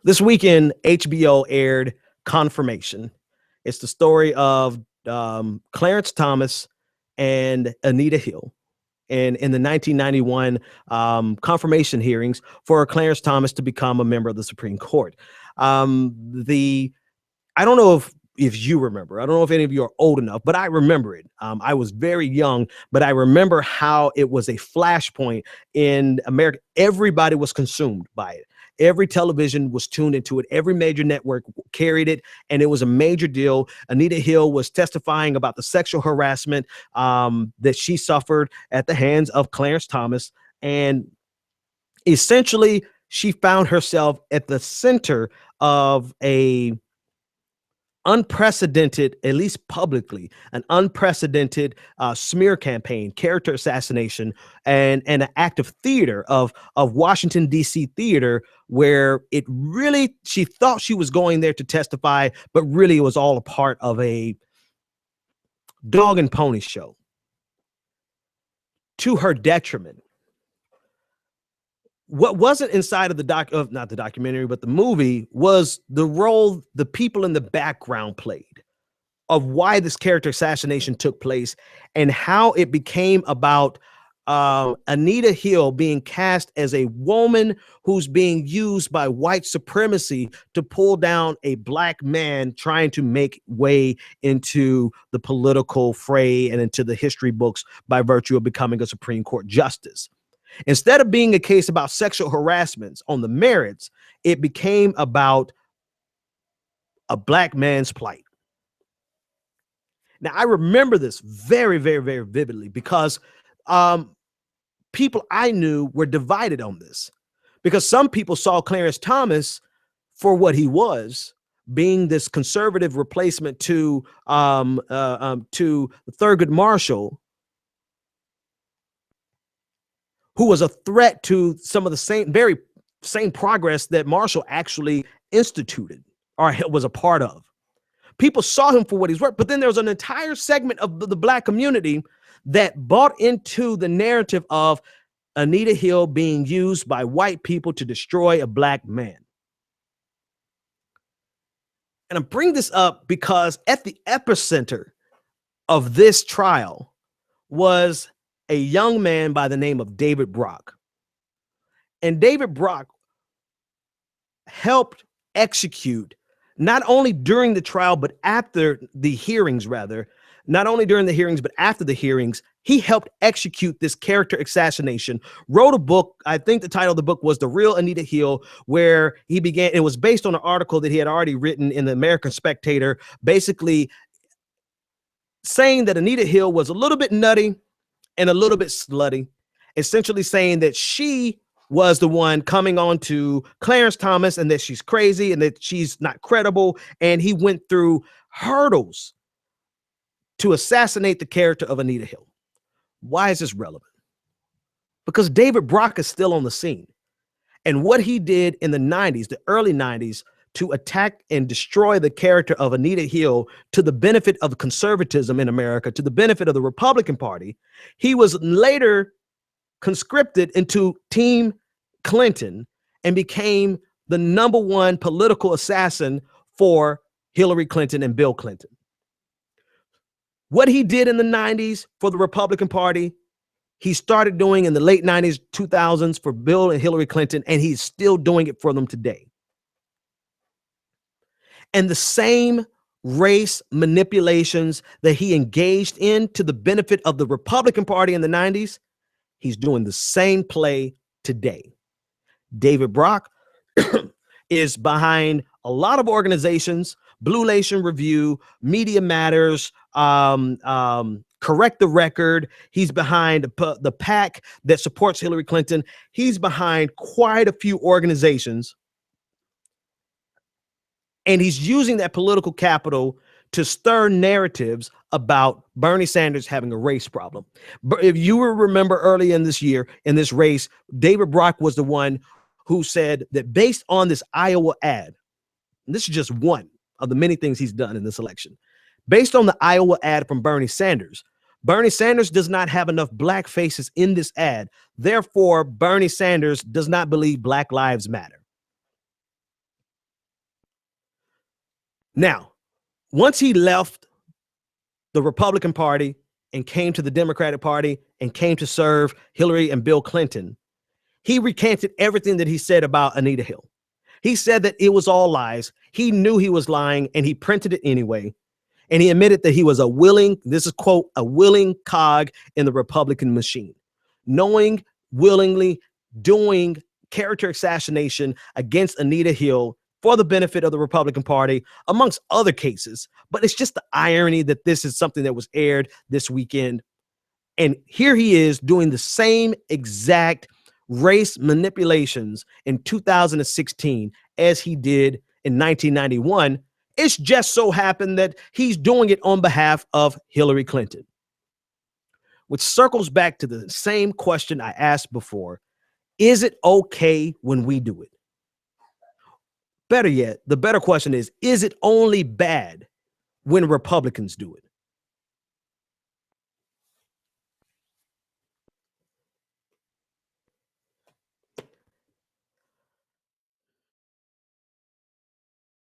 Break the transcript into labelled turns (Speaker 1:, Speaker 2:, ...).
Speaker 1: This weekend, HBO aired Confirmation. It's the story of Clarence Thomas and Anita Hill. And in the 1991 confirmation hearings for Clarence Thomas to become a member of the Supreme Court. The I don't know if you remember. I don't know if any of you are old enough, but I remember it. I was very young, but I remember how it was a flashpoint in America. Everybody was consumed by it. Every television was tuned into it. Every major network carried it, and it was a major deal. Anita Hill was testifying about the sexual harassment that she suffered at the hands of Clarence Thomas, and essentially, she found herself at the center of a unprecedented, at least publicly, an unprecedented smear campaign, character assassination, and an act of theater of Washington D.C. theater, where it really she thought she was going there to testify, but really it was all a part of a dog and pony show to her detriment. What wasn't inside of not the documentary, but the movie, was the role the people in the background played of why this character assassination took place and how it became about Anita Hill being cast as a woman who's being used by white supremacy to pull down a black man trying to make way into the political fray and into the history books by virtue of becoming a Supreme Court justice. Instead of being a case about sexual harassments on the merits, it became about a black man's plight. Now, I remember this very, very, very vividly because people I knew were divided on this, because some people saw Clarence Thomas for what he was, being this conservative replacement to Thurgood Marshall, who was a threat to some of the very same progress that Marshall actually instituted or was a part of. People saw him for what he's worth, but then there was an entire segment of the black community that bought into the narrative of Anita Hill being used by white people to destroy a black man. And I bring this up because at the epicenter of this trial was a young man by the name of David Brock. And David Brock helped execute, not only during the trial, but after the hearings, not only during the hearings, but after the hearings, he helped execute this character assassination, wrote a book. I think the title of the book was The Real Anita Hill, where he began, it was based on an article that he had already written in the American Spectator, basically saying that Anita Hill was a little bit nutty and a little bit slutty, essentially saying that she was the one coming on to Clarence Thomas and that she's crazy and that she's not credible. And he went through hurdles to assassinate the character of Anita Hill. Why is this relevant? Because David Brock is still on the scene. And what he did in the 90s, the early 90s, to attack and destroy the character of Anita Hill to the benefit of conservatism in America, to the benefit of the Republican Party, he was later conscripted into Team Clinton and became the #1 political assassin for Hillary Clinton and Bill Clinton. What he did in the 90s for the Republican Party, he started doing in the late 90s, 2000s for Bill and Hillary Clinton, and he's still doing it for them today. And the same race manipulations that he engaged in to the benefit of the Republican Party in the 90s, he's doing the same play today. David Brock is behind a lot of organizations, Blue Nation Review, Media Matters, Correct the Record. He's behind the PAC that supports Hillary Clinton. He's behind quite a few organizations. And he's using that political capital to stir narratives about Bernie Sanders having a race problem. But if you will remember early in this year, in this race, David Brock was the one who said that based on this Iowa ad, and this is just one of the many things he's done in this election, based on the Iowa ad from Bernie Sanders does not have enough black faces in this ad. Therefore, Bernie Sanders does not believe Black Lives Matter. Now, once he left the Republican Party and came to the Democratic Party and came to serve Hillary and Bill Clinton, he recanted everything that he said about Anita Hill. He said that it was all lies. He knew he was lying, and he printed it anyway. And he admitted that he was a willing, this is quote, a willing cog in the Republican machine, knowing, willingly doing character assassination against Anita Hill for the benefit of the Republican Party, amongst other cases. But it's just the irony that this is something that was aired this weekend. And here he is doing the same exact race manipulations in 2016 as he did in 1991. It's just so happened that he's doing it on behalf of Hillary Clinton, which circles back to the same question I asked before. Is it okay when we do it? Better yet, the better question is it only bad when Republicans do it?